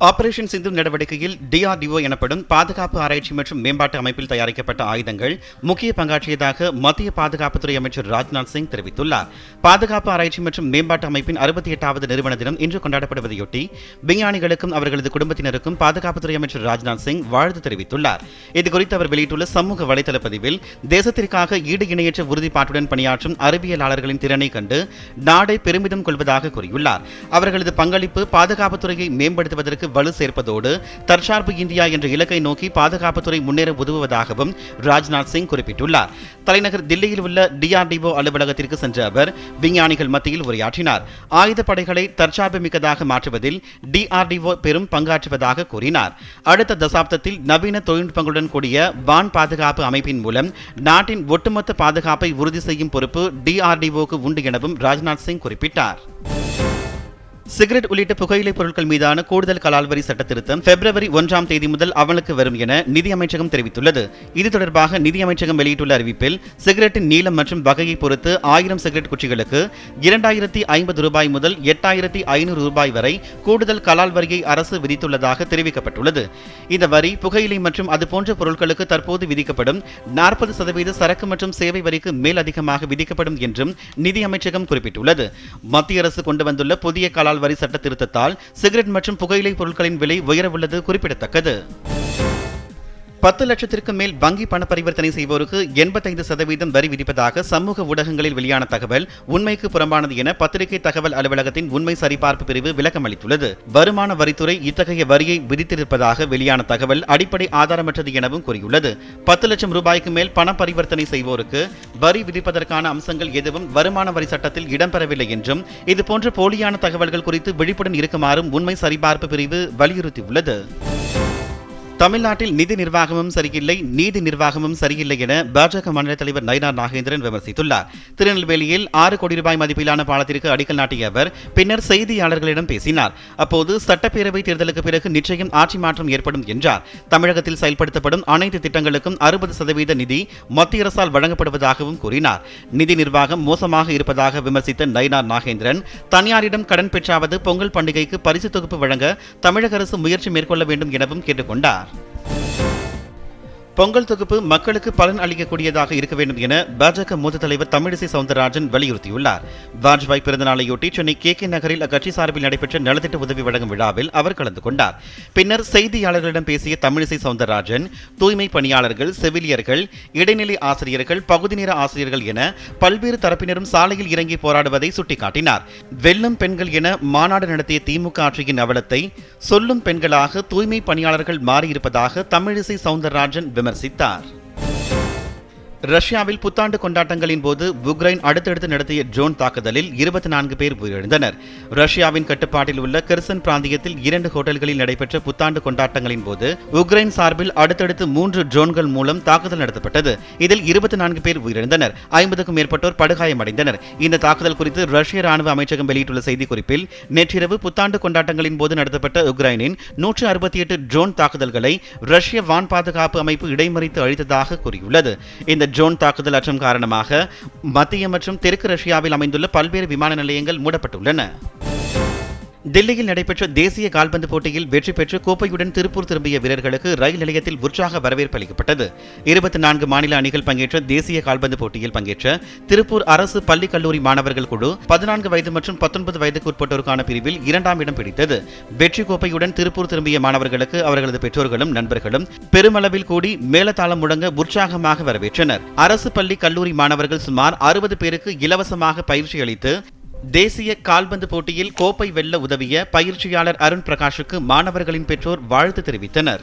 Operation சிந்து நடவடிக்கையில் DRDO எனப்படும் பாதுகாப்பு ஆராய்ச்சி மற்றும் மேம்பாட்டு அமைப்பில் தயாரிக்கப்பட்ட ஆயுதங்கள் முக்கிய பங்காற்றியதாக மத்திய பாதுகாப்புத்துறை அமைச்சர் ராஜ்நாத் சிங் தெரிவித்துள்ளார். பாதுகாப்பு ஆராய்ச்சி மற்றும் மேம்பாட்டு அமைப்பின் 68வது நிறுவன தினம் இன்று கொண்டாடப்படுவதையொட்டி விஞ்ஞானிகளுக்கும் அவர்களது குடும்பத்தினருக்கும் பாதுகாப்புத்துறை அமைச்சர் ராஜ்நாத் சிங் வாழ்த்து தெரிவித்துள்ளார். இதுகுறித்து அவர் வெளியிட்டுள்ள சமூக வலைதள பதிவில், தேசத்திற்காக ஈடு இணையற்ற உறுதிப்பாட்டுடன் பணியாற்றும் அறிவியலாளர்களின் திறனை கண்டு நாடே பெருமிதம் கொள்வதாக கூறியுள்ளார். அவர்களது பங்களிப்பு பாதுகாப்புத்துறையை மேம்படுத்துவதற்கு வலு சேர்ப்பதோடு தற்சார்பு இந்தியா என்ற இலக்கை நோக்கி பாதுகாப்புத்துறை முன்னேற உதவுவதாகவும் ராஜ்நாத் சிங் குறிப்பிட்டுள்ளார். தலைநகர் தில்லியில் உள்ள DRDO அலுவலகத்திற்கு சென்ற அவர் விஞ்ஞானிகள் மத்தியில் உரையாற்றினார். ஆயுதப்படைகளை தற்சார்பு மிக்கதாக மாற்றுவதில் DRDO பெரும் பங்காற்றுவதாக கூறினார். அடுத்த தசாப்தத்தில் நவீன தொழில்நுட்பங்களுடன் கூடிய வான் பாதுகாப்பு அமைப்பின் மூலம் நாட்டின் ஒட்டுமொத்த பாதுகாப்பை உறுதி செய்யும் பொறுப்பு DRDOக்கு உண்டு எனவும் ராஜ்நாத் சிங் குறிப்பிட்டார். சிகரெட் உள்ளிட்ட புகையிலை பொருட்கள் மீதான கூடுதல் கலால் வரி சட்ட திருத்தம் February 1 முதல் அமலுக்கு வரும் என நிதி அமைச்சகம் தெரிவித்துள்ளது. இது தொடர்பாக நிதி அமைச்சகம் வெளியிட்டுள்ள அறிவிப்பில், சிகரெட்டின் நீளம் மற்றும் வகையை பொறுத்து 1000 சிகரெட் குச்சிகளுக்கு 2050 ரூபாய் முதல் 8500 ரூபாய் வரை கூடுதல் கலால் வரியை அரசு விதித்துள்ளதாக தெரிவிக்கப்பட்டுள்ளது. இந்த வரி புகையிலை மற்றும் அதுபோன்ற பொருட்களுக்கு தற்போது விதிக்கப்படும் 40% சரக்கு மற்றும் சேவை வரிக்கு மேலதிகமாக விதிக்கப்படும் என்றும் நிதி அமைச்சகம் குறிப்பிட்டுள்ளது. மத்திய அரசு கொண்டு வந்துள்ள புதிய கலால் வரி சட்ட திருத்தத்தால் சிகரெட் மற்றும் புகையிலை பொருட்களின் விலை உயரவுள்ளது குறிப்பிடத்தக்கது. 10 லட்சத்திற்கு மேல் வங்கி பண பரிவர்த்தனை செய்வோருக்கு 85% வரி விதிப்பதாக சமூக ஊடகங்களில் வெளியான தகவல் உண்மைக்கு புறம்பானது என பத்திரிகை தகவல் அலுவலகத்தின் உண்மை சரிபார்ப்பு பிரிவு விளக்கம் அளித்துள்ளது. வருமான வரித்துறை இத்தகைய வரியை விதித்திருப்பதாக வெளியான தகவல் அடிப்படை ஆதாரமற்றது எனவும் கூறியுள்ளது. 10 லட்சம் ரூபாய்க்கு மேல் பண பரிவர்த்தனை செய்வோருக்கு வரி விதிப்பதற்கான அம்சங்கள் எதுவும் வருமான வரி சட்டத்தில் இடம்பெறவில்லை என்றும், இதுபோன்ற போலியான தகவல்கள் குறித்து விழிப்புடன் இருக்குமாறும் உண்மை சரிபார்ப்பு பிரிவு வலியுறுத்தியுள்ளது. தமிழ்நாட்டில் நிதி நிர்வாகமும் சரியில்லை, நீதி நிர்வாகமும் சரியில்லை என பாஜக மாநில தலைவர் நயினார் நாகேந்திரன் விமர்சித்துள்ளார். திருநெல்வேலியில் 6 கோடி ரூபாய் மதிப்பிலான பாலத்திற்கு அடிக்கல் நாட்டிய அவர் பின்னர் செய்தியாளர்களிடம் பேசினார். அப்போது சட்டப்பேரவை தேர்தலுக்கு பிறகு நிச்சயம் ஆட்சி மாற்றம் ஏற்படும் என்றார். தமிழகத்தில் செயல்படுத்தப்படும் அனைத்து திட்டங்களுக்கும் 60% நிதி மத்திய அரசால் வழங்கப்படுவதாகவும் கூறினார். நிதி நிர்வாகம் மோசமாக இருப்பதாக விமர்சித்த நயினார் நாகேந்திரன், தனியாரிடம் கடன் பெற்றாவது பொங்கல் பண்டிகைக்கு பரிசு தொகுப்பு வழங்க தமிழக அரசு முயற்சி மேற்கொள்ள வேண்டும் எனவும் கேட்டுக்கொண்டார். பொங்கல் தொகுப்பு மக்களுக்கு பலன் அளிக்கக்கூடியதாக இருக்க வேண்டும் என பாஜக மூத்த தலைவர் தமிழிசை சவுந்தரராஜன் வலியுறுத்தியுள்ளார். வாஜ்பாய் பிறந்தநாளையொட்டி சென்னை KK நகரில் அக்கட்சி சார்பில் நடைபெற்ற நலத்திட்ட உதவி வழங்கும் விழாவில் அவர் கலந்து கொண்டார். பின்னர் செய்தியாளர்களிடம் பேசிய தமிழிசை சவுந்தரராஜன், தூய்மை பணியாளர்கள், செவிலியர்கள், இடைநிலை ஆசிரியர்கள், பகுதி நேர ஆசிரியர்கள் என பல்வேறு தரப்பினரும் சாலையில் இறங்கி போராடுவதை சுட்டிக்காட்டினார். வெல்லும் பெண்கள் என மாநாடு நடத்திய திமுக ஆட்சியின் அவலத்தை சொல்லும் பெண்களாக தூய்மை பணியாளர்கள் மாறியிருப்பதாக தமிழிசை சவுந்தரராஜன் விமர்சித்தார். ரஷ்யாவில் புத்தாண்டு கொண்டாட்டங்களின் போது உக்ரைன் அடுத்தடுத்து நடத்திய ட்ரோன் தாக்குதலில் 24 பேர் உயிரிழந்தனர். ரஷ்யாவின் கட்டுப்பாட்டில் உள்ள கெர்சன் பிராந்தியத்தில் 2 ஹோட்டல்களில் நடைபெற்ற புத்தாண்டு கொண்டாட்டங்களின் போது உக்ரைன் சார்பில் அடுத்தடுத்து 3 ட்ரோன்கள் மூலம் தாக்குதல் நடத்தப்பட்டது. இதில் 24 பேர் உயிரிழந்தனர், 50க்கும் மேற்பட்டோர் படுகாயமடைந்தனர். இந்த தாக்குதல் குறித்து ரஷ்ய ராணுவ அமைச்சகம் வெளியிட்டுள்ள செய்திக்குறிப்பில், நேற்றிரவு புத்தாண்டு கொண்டாட்டங்களின் போது நடத்தப்பட்ட உக்ரைனின் 168 ட்ரோன் தாக்குதல்களை ரஷ்ய வான் பாதுகாப்பு அமைப்பு இடைமறித்து அழித்ததாக கூறியுள்ளது. இந்த ட்ரோன் தாக்குதல் அச்சம் காரணமாக மத்திய மற்றும் தெற்கு ரஷ்யாவில் அமைந்துள்ள பல்வேறு விமான நிலையங்கள் மூடப்பட்டுள்ளன. தில்லியில் நடைபெற்ற தேசிய கால்பந்து போட்டியில் வெற்றி பெற்று கோப்பையுடன் திருப்பூர் திரும்பிய வீரர்களுக்கு ரயில் நிலையத்தில் உற்சாக வரவேற்பு அளிக்கப்பட்டது. 24 மாநில அணிகள் பங்கேற்ற தேசிய கால்பந்து போட்டியில் பங்கேற்ற திருப்பூர் அரசு பள்ளி கல்லூரி மாணவர்கள் குழு 14 வயது மற்றும் 19 வயதுக்கு உட்பட்டோருக்கான பிரிவில் 2ஆம் இடம் பிடித்தது. வெற்றி கோப்பையுடன் திருப்பூர் திரும்பிய மாணவர்களுக்கு அவர்களது பெற்றோர்களும் நண்பர்களும் பெருமளவில் கூடி மேலதாளம் முழங்க உற்சாகமாக வரவேற்றனர். அரசு பள்ளி கல்லூரி மாணவர்கள் சுமார் 60 பேருக்கு இலவசமாக பயிற்சி அளித்து தேசிய கால்பந்து போட்டியில் கோப்பை வெல்ல உதவிய பயிற்சியாளர் அருண் பிரகாஷுக்கு மாணவர்களின் பெற்றோர் வாழ்த்து தெரிவித்தனர்.